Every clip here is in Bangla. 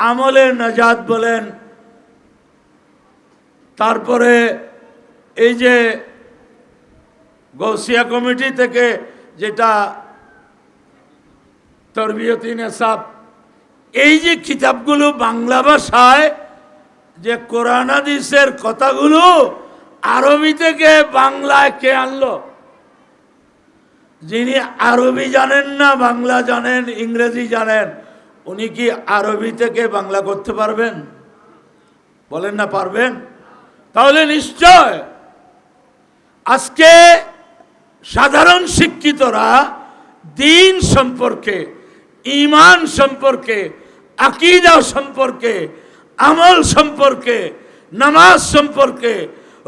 আমলের নাজাত বলেন, তারপরে এই যে গৌসিয়া কমিটি থেকে যেটা তরবিয়তি নেসাব, এই যে কিতাবগুলো বাংলা ভাষায় যে কোরআন হাদিসের কথাগুলো আরবি থেকে বাংলায় কে আনলো? যিনি আরবি জানেন না, বাংলা জানেন, ইংরেজি জানেন, উনি কি আরবি থেকে বাংলা করতে পারবেন? বলেন না পারবেন? তাহলে নিশ্চয় আজকে সাধারণ শিক্ষিতরা দিন সম্পর্কে, ঈমান সম্পর্কে, আকীদা সম্পর্কে, আমল সম্পর্কে, নামাজ সম্পর্কে,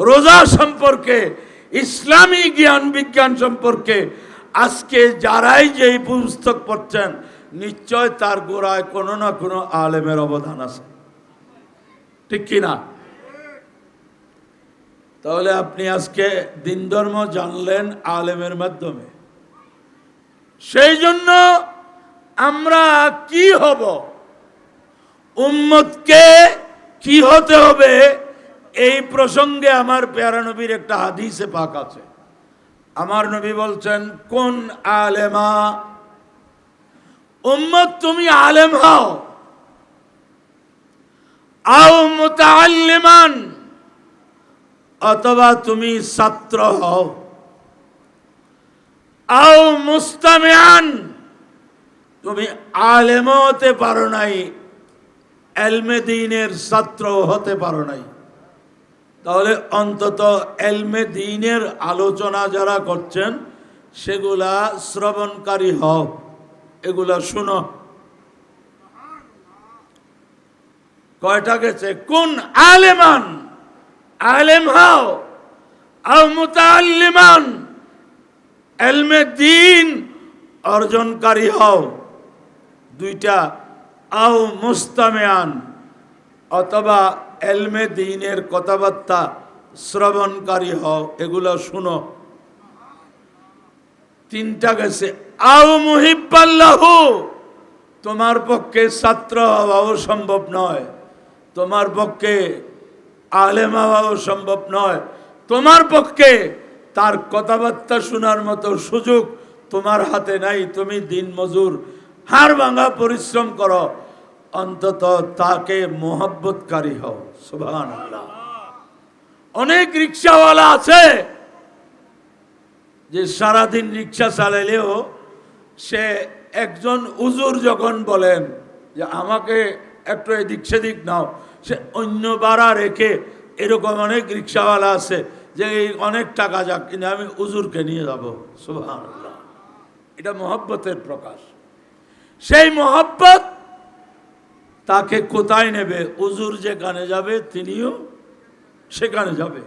রোজা সম্পর্কে, ইসলামী জ্ঞান বিজ্ঞান সম্পর্কে আজকে যারাই যেই পুস্তক পড়ছেন, নিশ্চয় তার গোড়ায় কোনো না কোনো আলেমের অবদান আছে, ঠিক কিনা? তাহলে আপনি আজকে দিন ধর্ম জানলেন আলেমের মাধ্যমে। সেই জন্য আমরা কি হব, উম্মতকে কি হতে হবে, এই প্রসঙ্গে আমার প্যারা নবীর একটা হাদিসে পাক আছে। আমার নবী বলছেন, কোন আলেমা, উম্মত তুমি আলেম হও, আও মুতাআল্লিমান, অথবা তুমি ছাত্র হও, আও মুস্তামিআন, তুমি আলেম হতে পারো নাই, এলমে দ্বীনের ছাত্র হতে পারো নাই, তাহলে অন্তত এলমে দ্বীনের আলোচনা যারা করছেন সেগুলা শ্রবণকারী হও, এগুলা শুনো। কয়টা গেছে? কোন আলেমান, আলেম হও, আও মুতাআল্লিমান, এলমে দ্বীন অর্জনকারী হও, দুইটা, আও মুস্তামিআন, অথবা এলমে দ্বীনের কথাবার্তা শ্রবণকারী হও, এগুলো শুনো। তিনটা গেছে, আও মুহিব্বাল্লাহু, তোমার পক্ষে ছাত্র হওয়াও সম্ভব নয়, তোমার পক্ষে আলেম হওয়াও সম্ভব নয়, তোমার পক্ষে তার কথাবার্তা শোনার মতো সুযোগ তোমার হাতে নাই, তুমি দিন মজুর, হাড় ভাঙা পরিশ্রম করো, অন্তত তাকে মোহাব্বতকারী হও। সুবহানাল্লাহ। অনেক রিক্সাওয়ালা আছে যে সারাদিন রিক্সা চালাইলেও সে একজন হুজুর যখন বলেন যে আমাকে একটু এদিক সেদিক নাও, সে অন্য ভাড়া রেখে, এরকম অনেক রিক্সাওয়ালা আছে যে এই অনেক টাকা যাক কিনে আমি হুজুরকে নিয়ে যাব। সুবহানাল্লাহ। এটা মহব্বতের প্রকাশ। সেই মহব্বত তাকে কোথায় নেবে? হুজুর যেখানে যাবে তিনিও সেখানে যাবে।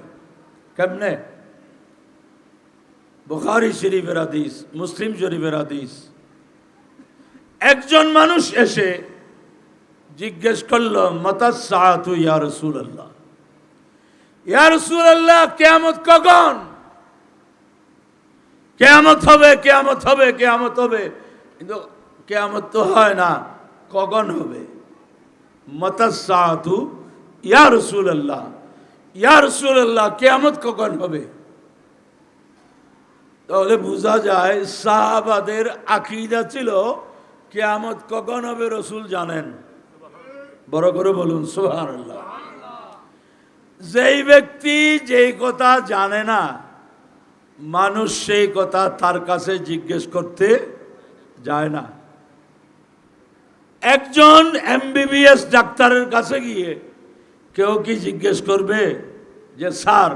কেমনে? বুখারী শরীফের হাদিস, মুসলিম শরীফের হাদিস। একজন মানুষ এসে জিজ্ঞেস করল, মাতাস সাআতু ইয়া রাসূলুল্লাহ, ইয়া রাসূলুল্লাহ, কিয়ামত কখন? কিয়ামত হবে, কিয়ামত হবে, কিয়ামত হবে, কিন্তু কিয়ামত তো হয় না, কখন হবে? মাতাস সাআতু ইয়া রাসূলুল্লাহ, ইয়া রাসূলুল্লাহ, কিয়ামত কখন হবে? তাহলে বোঝা যায় সাহাবাদের আকীদা ছিল কিয়ামত কখন হবে রাসূল জানেন। বড় করে বলুন সুবহানাল্লাহ। যেই ব্যক্তি যেই কথা জানে না, মানুষ সেই কথা তার কাছে জিজ্ঞেস করতে যায় না। একজন এমবিবিএস ডাক্তারের কাছে গিয়ে কেউ কি জিজ্ঞেস করবে যে স্যার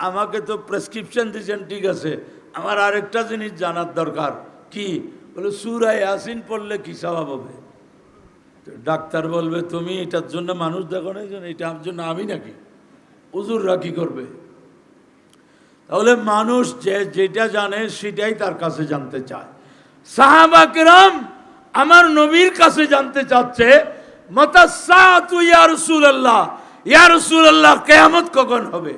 আমাকে তো প্রেসক্রিপশন দিয়েছেন, ঠিক আছে, আমার আরেকটা জিনিস জানার দরকার। কি? বলে সূরা ইয়াসিন পড়লে কি সওয়াব হবে? ডাক্তার বলবে তুমি এটার জন্য মানুষ দেখো না, এটার জন্য আমি নাকি? হুজুররা কি করবে? তাহলে মানুষ যেটা জানে সেটাই তার কাছে জানতে চায়। সাহাবা কিরাম আমার নবীর কাছে জানতে চাচ্ছে, মাতাস সাআতু ইয়া রাসূলুল্লাহ, ইয়া রাসূলুল্লাহ, কিয়ামত কখন হবে?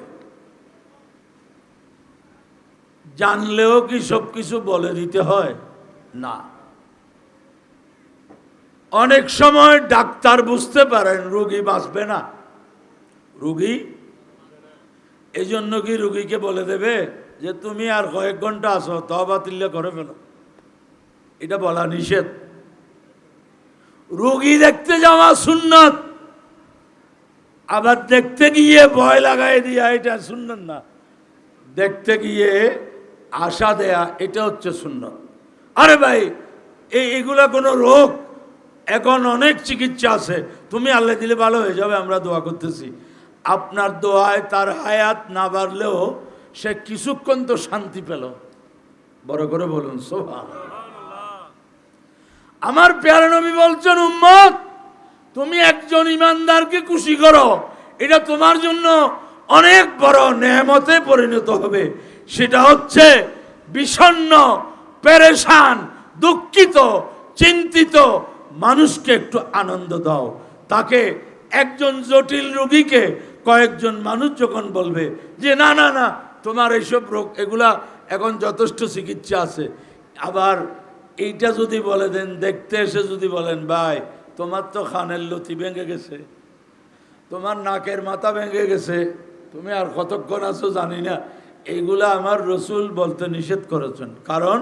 জানলেও কি সবকিছু বলে দিতে হয়? না। অনেক সময় ডাক্তার বুঝতে পারেন রোগী বাঁচবে না, রোগী এই জন্য কি রোগীকে বলে দেবে যে তুমি আর কয়েক ঘন্টা আসো, তওবা তিল্লা করে ফেলো? এটা বলা নিষেধ। রোগী দেখতে যাওয়া সুন্নত, আবার দেখতে গিয়ে ভয় লাগাই দিয়া এটা সুন্নত না। দেখতে গিয়ে আশা দেয়া এটা হচ্ছে সুন্নত। আরে ভাই এগুলা কোনো রোগ, এখন অনেক চিকিৎসা আছে, তুমি আল্লাহ দিলে ভালো হয়ে যাবে, আমরা দোয়া করতেছি। আপনার দোয়ায় তার হায়াত না বাড়লেও সে কিছুক্ষণ তো শান্তি পেল। বড় করে বলুন সুবহানাল্লাহ। আমার প্যারা নবী বলছেন, উম্মত তুমি একজন ইমানদারকে খুশি করো, এটা তোমার জন্য অনেক বড় নেয়ামতে পরিণত হবে। সেটা হচ্ছে বিষণ্ণ, পেরেশান, দুঃখিত, চিন্তিত মানুষকে একটু আনন্দ দাও। তাকে একজন জটিল রোগীকে কয়েকজন মানুষ যখন বলবে যে না না না তোমার এইসব রোগ, এগুলা এখন যথেষ্ট চিকিৎসা আছে, আবার এইটা যদি বলে দেন, দেখতে এসে যদি বলেন ভাই তোমার তো খানের লতি ভেঙে গেছে, তোমার নাকের মাথা ভেঙে গেছে, তুমি আর কতক্ষণ আছো জানি না, এইগুলা আমার রসুল বলতে নিষেধ করেছেন। কারণ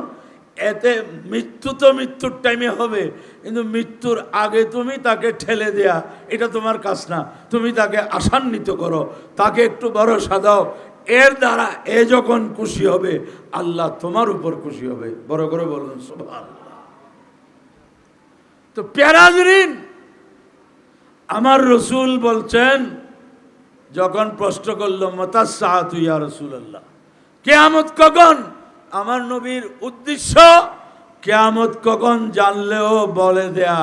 এতে মৃত্যু তো মৃত্যুর টাইমে হবে, কিন্তু মৃত্যুর আগে তুমি তাকে ঠেলে দেয়া এটা তোমার কাজ না। তুমি তাকে আশান্বিত করো, তাকে একটু ভরসা দাও, এর দ্বারা এ যখন খুশি হবে আল্লাহ তোমার উপর খুশি হবে। বড় করে বলুন সুবহানাল্লাহ। তো প্যারাজরিন, আমার রসুল বলছেন, যখন প্রশ্ন করলো মাতাস সাআতু ইয়া রাসূলুল্লাহ, কিয়ামত কখন? আমার নবীর উদ্দেশ্য কিয়ামত কখন জানলেও বলে দেয়া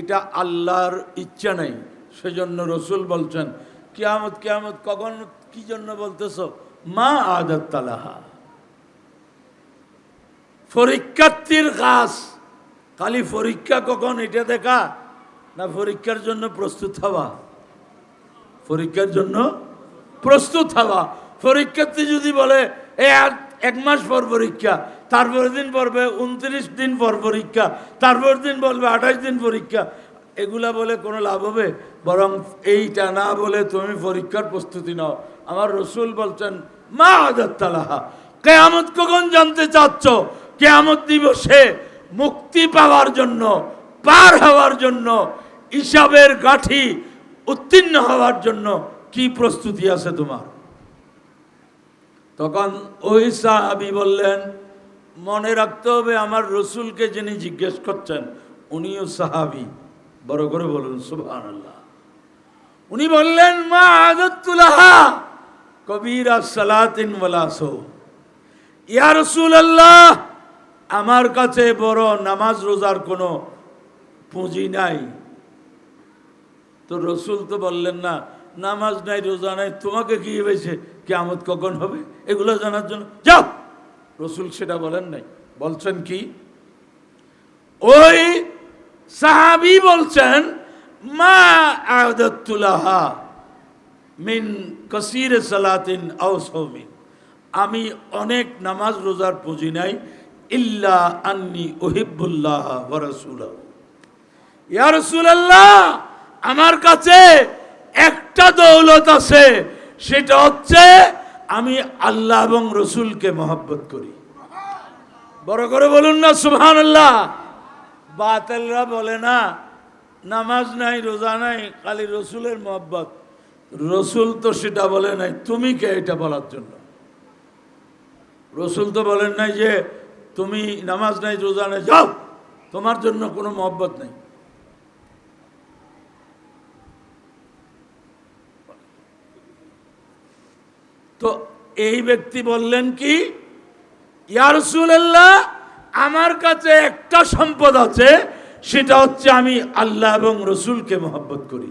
এটা আল্লাহর ইচ্ছা নেই। সেজন্য রসুল বলছেন কিয়ামত কিয়ামত কখন, কি জন্য বলতেছ? মা আদাত্তালাহা, পরীক্ষার্থীর কাজ খালি পরীক্ষা কখন এটা দেখা না, পরীক্ষার জন্য প্রস্তুত হওয়া, পরীক্ষার জন্য প্রস্তুত হওয়া। পরীক্ষার্থী যদি বলে এক মাস পর পরীক্ষা, তারপরের দিন পড়বে 29 দিন পর পরীক্ষা, তারপরের দিন বলবে 28 দিন পরীক্ষা, এগুলা বলে কোনো লাভ হবে? বরং এইটা না বলে তুমি পরীক্ষার প্রস্তুতি নাও। আমার রসুল বলছেন মা আদাত্তালাহা, কিয়ামত কখন জানতে চাচ্ছ? কিয়ামত দিবসে মুক্তি পাওয়ার জন্য, পার হওয়ার জন্য, হিসাবের গাঁঠি উত্তীর্ণ হওয়ার জন্য কি প্রস্তুতি আছে তোমার? তখন ওই সাহাবী বললেন, মনে রাখতে হবে আমার রসুলকে যিনি জিজ্ঞেস করছেন উনিও সাহাবী। বড় করে বলুন সুবহানাল্লাহ। উনি বললেন মা আদাতুলাহা কবীরা সালাতিন ওয়ালা সাওম, ইয়া রাসূলুল্লাহ আমার কাছে বড় নামাজ রোজার কোনো পুঁজি নাই। তো রসুল তো বললেন না নামাজ নাই রোজা নাই, তোমাকে কি হয়েছে, কিয়ামত কখন হবে এগুলো জানার জন্য যাও। রসুল সেটা বলেন নাই, বলছেন কি? ওই সাহাবী বলছেন মা আদাতুলাহা মিন কাসীর সালাতিন আও সাওমিন, আমি অনেক নামাজ রোজার পুঁজি নাই, ইল্লা আন্নি উহিব্বুল্লাহ ওয়া রাসূলাহু, ইয়া রাসূলুল্লাহ আমার কাছে একটা দৌলত আছে, সেটা হচ্ছে আমি আল্লাহ এবং রসুলকে মহব্বত করি। বড় করে বলুন না সুবহানাল্লাহ। বাতিলরা বলে না নামাজ নাই রোজা নাই খালি রসুলের মহব্বত, রসুল তো সেটা বলে নাই, তুমি কে এটা বলার জন্য? রসুল তো বলেন নাই যে তুমি নামাজ নাই রোজা নাই যাও, তোমার জন্য কোনো মহব্বত নেই। তো এই ব্যক্তি বললেন কি, ইয়া রাসূলুল্লাহ আমার কাছে একটা সম্পদ আছে, সেটা হচ্ছে আমি আল্লাহ এবং রসুলকে মহব্বত করি।